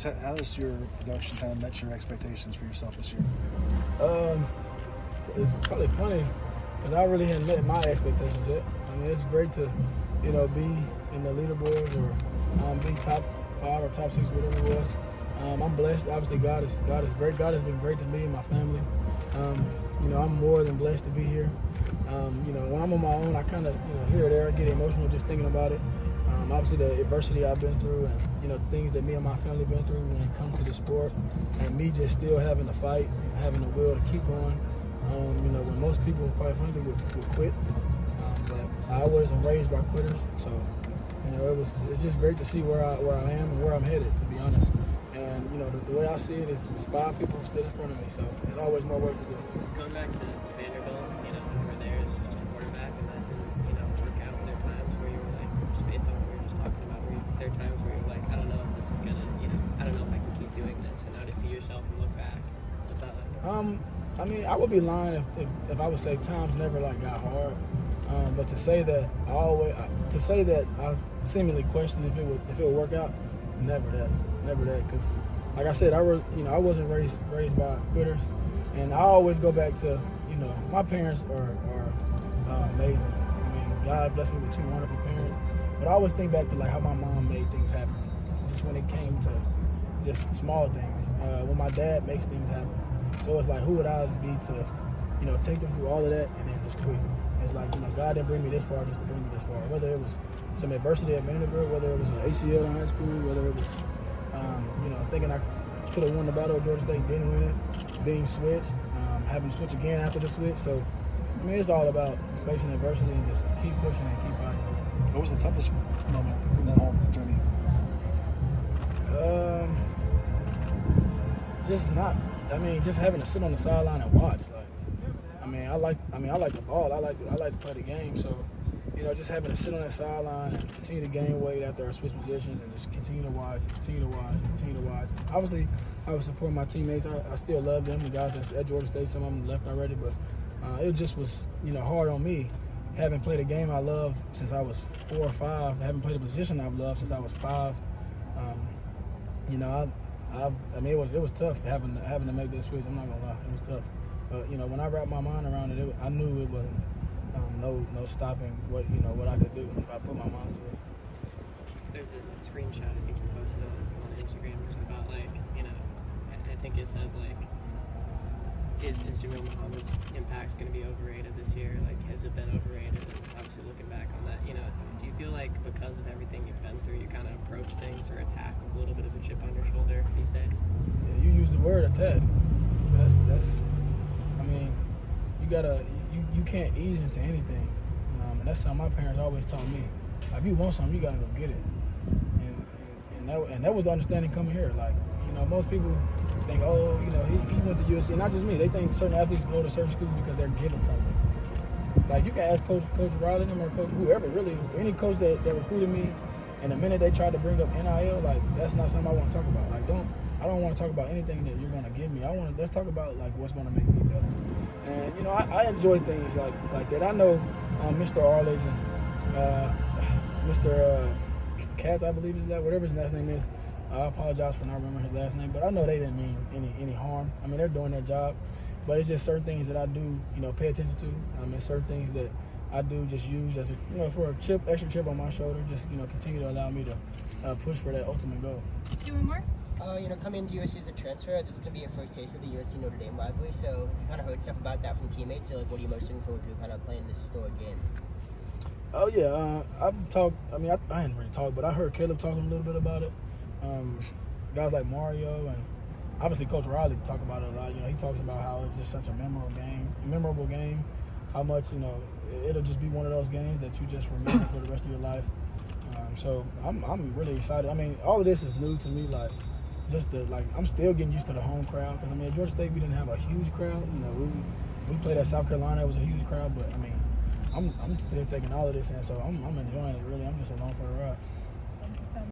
how has your production kind of met your expectations for yourself this year? It's probably funny because I really hadn't met my expectations yet. I mean, it's great to, be in the leaderboards or be top 5 or top 6, whatever it was. I'm blessed. Obviously, God is great. God has been great to me and my family. I'm more than blessed to be here. When I'm on my own, I kind of, here or there, I get emotional just thinking about it. Obviously, the adversity I've been through and, things that me and my family been through when it comes to the sport, and me just still having to fight and having the will to keep going. When most people, quite frankly, would quit. But I wasn't raised by quitters, so, it's just great to see where I am and where I'm headed, to be honest. And, the way I see it is 5 people still in front of me, so there's always more work to do. Going back to Vanderbilt, you were there as just a quarterback, and that didn't, work out. And there are times where you were like, just based on what we were just talking about, there are times where you're like, I don't know if this is going to, I don't know if I can keep doing this. And now to see yourself and look back, what's that like? I would be lying if I would say times never got hard. But to say that I seemingly questioned if it would work out, never that. Because, like I said, I wasn't raised by quitters, and I always go back to, my parents are amazing. I mean, God blessed me with 2 wonderful parents, but I always think back to how my mom made things happen, just when it came to just small things. When my dad makes things happen, so it's who would I be to, take them through all of that and then just quit? It's God didn't bring me this far just to bring me this far. Whether it was some adversity at Vanderbilt, whether it was an ACL in high school, whether it was, thinking I could have won the battle at Georgia State, didn't win it, being switched, having to switch again after the switch. So, it's all about facing adversity and just keep pushing and keep fighting. What was the toughest moment in that whole journey? Just having to sit on the sideline and watch. I like the ball. I like to play the game. So, just having to sit on that sideline and continue to gain weight after I switch positions and just continue to watch. Obviously, I would support my teammates. I still love them, the guys that's at Georgia State. Some of them left already, but it just was, hard on me. Having played a game I love since I was 4 or 5, having played a position I've loved since I was 5. It was tough having to make that switch. I'm not gonna lie, it was tough. But when I wrapped my mind around it, I knew it wasn't no stopping what I could do if I put my mind to it. There's a screenshot I think you posted on Instagram just about I think it said is Jamil Muhammad's impact going to be overrated this year? Has it been overrated? And obviously looking back on that, do you feel like because of everything you've been through, you kind of approach things or attack with a little bit of a chip on your shoulder these days? Yeah, you use the word attack. You can't ease into anything, and that's something my parents always taught me. If you want something, you gotta go get it, and that was the understanding coming here. Most people think, he went to USC. Not just me. They think certain athletes go to certain schools because they're given something. You can ask Coach Riley or Coach whoever, really, any coach that recruited me, and the minute they tried to bring up NIL, that's not something I want to talk about. I don't want to talk about anything that you're going to give me. Let's talk about what's going to make me better. And I enjoy things like that. I know Mr. Arledge and Mr. Katz, I believe is that, whatever his last name is. I apologize for not remembering his last name, but I know they didn't mean any harm. They're doing their job, but it's just certain things that I do, pay attention to. Certain things that I do just use as for a extra chip on my shoulder, just continue to allow me to push for that ultimate goal. Do one more. Coming to USC as a transfer, this is going to be your first taste of the USC Notre Dame rivalry. So, if you kind of heard stuff about that from teammates, so what are you most looking forward to kind of playing this historic game? Oh yeah, I've talked. I hadn't really talked, but I heard Caleb talking a little bit about it. Guys like Mario and obviously Coach Riley talk about it a lot. He talks about how it's just such a memorable game. How much it'll just be one of those games that you just remember for the rest of your life. So I'm really excited. All of this is new to me. I'm still getting used to the home crowd because at Georgia State we didn't have a huge crowd. We played at South Carolina, it was a huge crowd, but I'm still taking all of this in, so I'm enjoying it really. I'm just along for the ride.